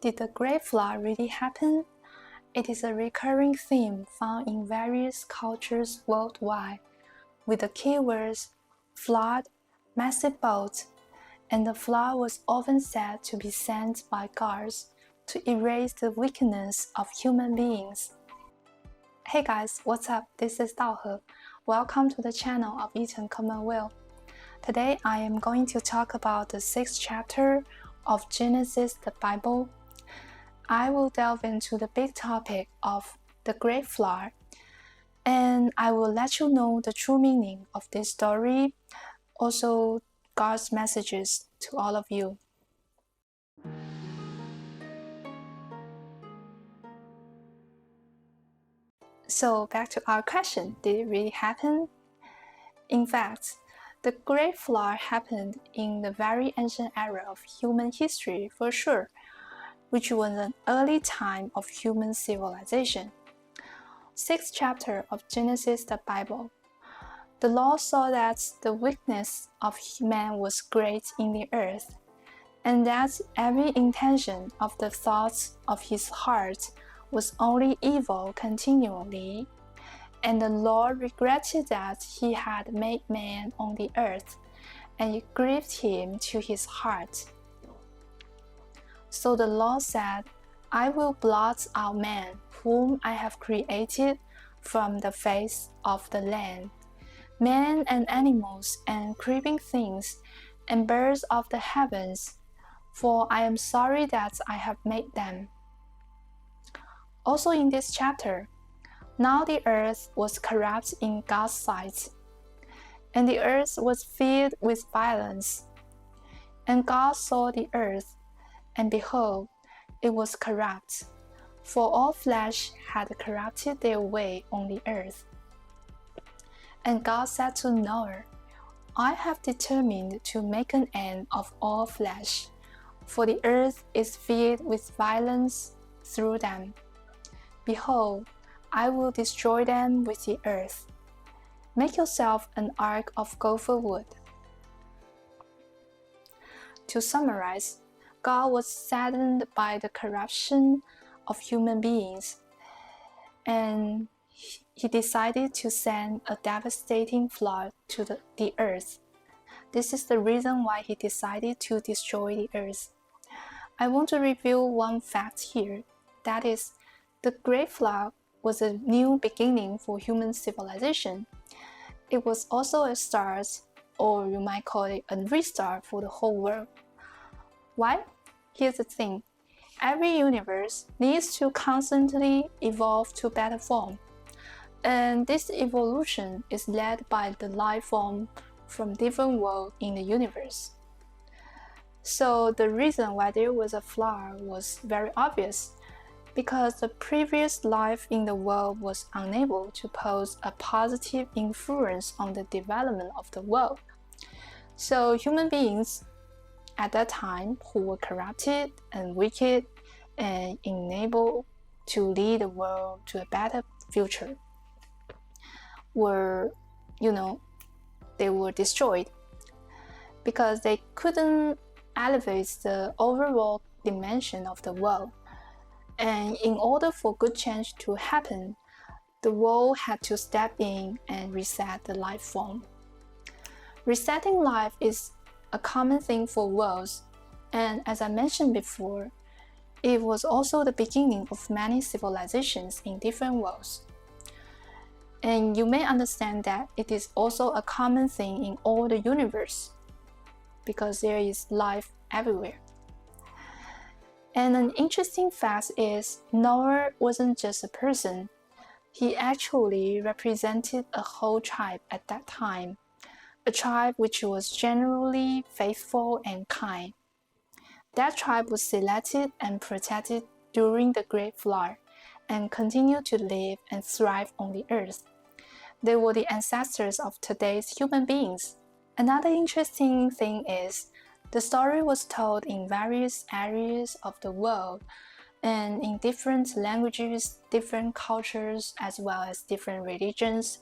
Did the Great Flood really happen? It is a recurring theme found in various cultures worldwide, with the keywords flood, massive boat, and the flood was often said to be sent by gods to erase the wickedness of human beings. Hey guys, what's up? This is Daohe. Welcome to the channel of YiCheng Commonweal. Today I am going to talk about the 6th chapter of Genesis, the Bible. I will delve into the big topic of the Great Flood, and I will let you know the true meaning of this story, also God's messages to all of you. So back to our question, did it really happen? In fact, the Great Flood happened in the very ancient era of human history for sure, which was an early time of human civilization. 6th chapter of Genesis, the Bible. The Lord saw that the wickedness of man was great in the earth, and that every intention of the thoughts of his heart was only evil continually. And the Lord regretted that he had made man on the earth, and it grieved him to his heart. So the Lord said, I will blot out man, whom I have created from the face of the land, man and animals and creeping things, and birds of the heavens, for I am sorry that I have made them. Also in this chapter, now the earth was corrupt in God's sight, and the earth was filled with violence. And God saw the earth, and behold, it was corrupt, for all flesh had corrupted their way on the earth. And God said to Noah, I have determined to make an end of all flesh, for the earth is filled with violence through them. Behold, I will destroy them with the earth. Make yourself an ark of gopher wood. To summarize, God was saddened by the corruption of human beings, and he decided to send a devastating flood to the earth. This is the reason why he decided to destroy the earth. I want to reveal one fact here, that is, the Great Flood was a new beginning for human civilization. It was also a start, or you might call it a restart for the whole world. Why? Here's the thing. Every universe needs to constantly evolve to better form. And this evolution is led by the life form from different worlds in the universe. So the reason why there was a flood was very obvious, because the previous life in the world was unable to pose a positive influence on the development of the world. So human beings at that time who were corrupted and wicked and unable to lead the world to a better future were, they were destroyed because they couldn't elevate the overall dimension of the world. And in order for good change to happen, the world had to step in and reset the life form. Resetting life is a common thing for worlds, and as I mentioned before, it was also the beginning of many civilizations in different worlds. And you may understand that it is also a common thing in all the universe, because there is life everywhere. And an interesting fact is, Noah wasn't just a person. He actually represented a whole tribe at that time, a tribe which was generally faithful and kind. That tribe was selected and protected during the Great Flood and continued to live and thrive on the earth. They were the ancestors of today's human beings. Another interesting thing is, the story was told in various areas of the world and in different languages, different cultures, as well as different religions.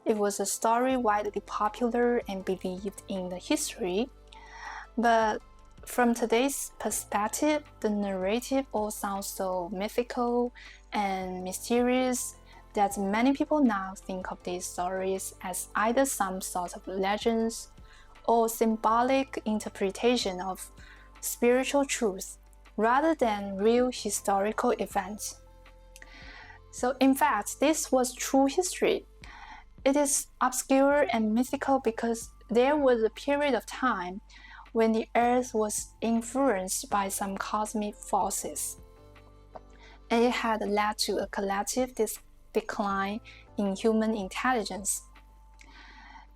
It was a story widely popular and believed in the history. But from today's perspective, the narrative all sounds so mythical and mysterious that many people now think of these stories as either some sort of legends or symbolic interpretation of spiritual truth rather than real historical events. So in fact, this was true history. It is obscure and mythical because there was a period of time when the Earth was influenced by some cosmic forces, and it had led to a collective decline in human intelligence.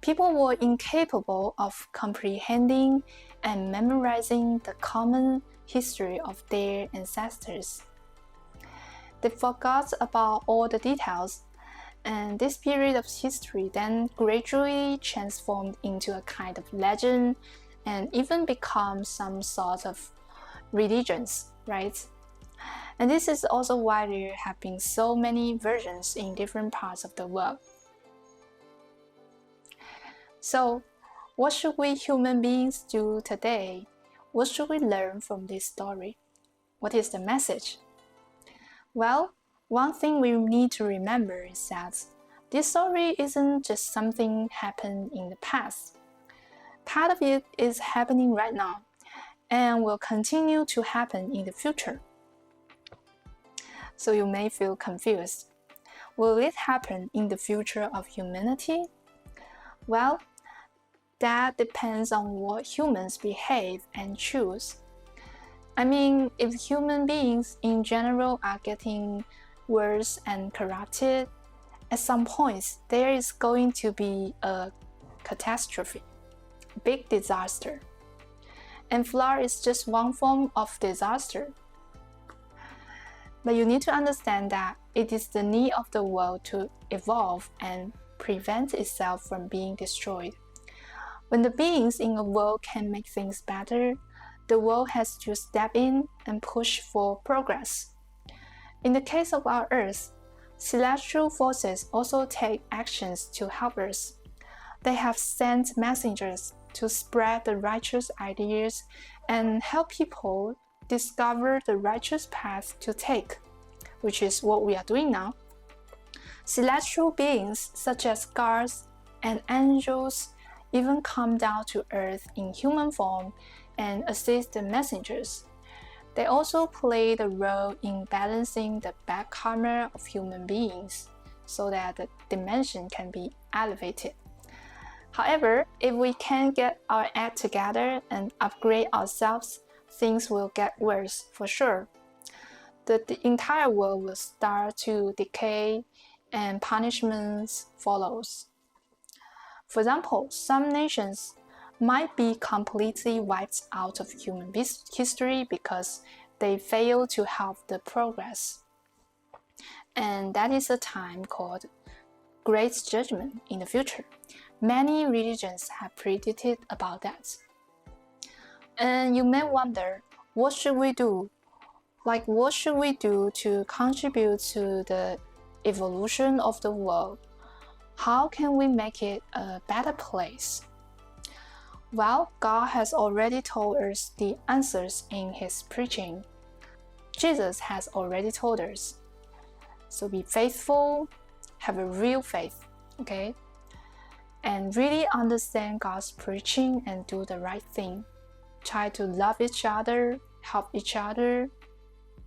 People were incapable of comprehending and memorizing the common history of their ancestors. They forgot about all the details, and this period of history then gradually transformed into a kind of legend and even become some sort of religions, right? And this is also why there have been so many versions in different parts of the world. So, what should we human beings do today? What should we learn from this story? What is the message? Well, one thing we need to remember is that this story isn't just something happened in the past. Part of it is happening right now and will continue to happen in the future. So you may feel confused. Will it happen in the future of humanity? Well, that depends on what humans behave and choose. I mean, if human beings in general are getting worse and corrupted, at some points there is going to be a catastrophe, big disaster. And flood is just one form of disaster. But you need to understand that it is the need of the world to evolve and prevent itself from being destroyed. When the beings in a world can make things better, the world has to step in and push for progress. In the case of our Earth, celestial forces also take actions to help us. They have sent messengers to spread the righteous ideas and help people discover the righteous path to take, which is what we are doing now. Celestial beings such as gods and angels even come down to earth in human form and assist the messengers. They also play the role in balancing the bad karma of human beings so that the dimension can be elevated. However, if we can't get our act together and upgrade ourselves, things will get worse for sure. The entire world will start to decay and punishments follows. For example, some nations might be completely wiped out of human history because they fail to help the progress. And that is a time called Great Judgment in the future. Many religions have predicted about that. And you may wonder, what should we do? What should we do to contribute to the evolution of the world? How can we make it a better place? Well, God has already told us the answers in His preaching. Jesus has already told us. So be faithful, have a real faith, okay? And really understand God's preaching and do the right thing. Try to love each other, help each other.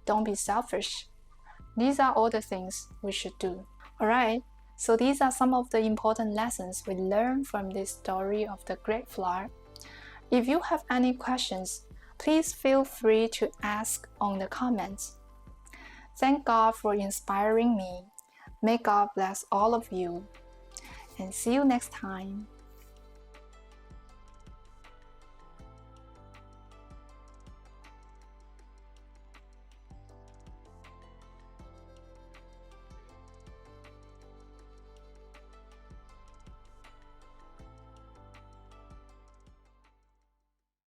Don't be selfish. These are all the things we should do. Alright, so these are some of the important lessons we learned from this story of the Great Flood. If you have any questions, please feel free to ask on the comments. Thank God for inspiring me. May God bless all of you. And see you next time.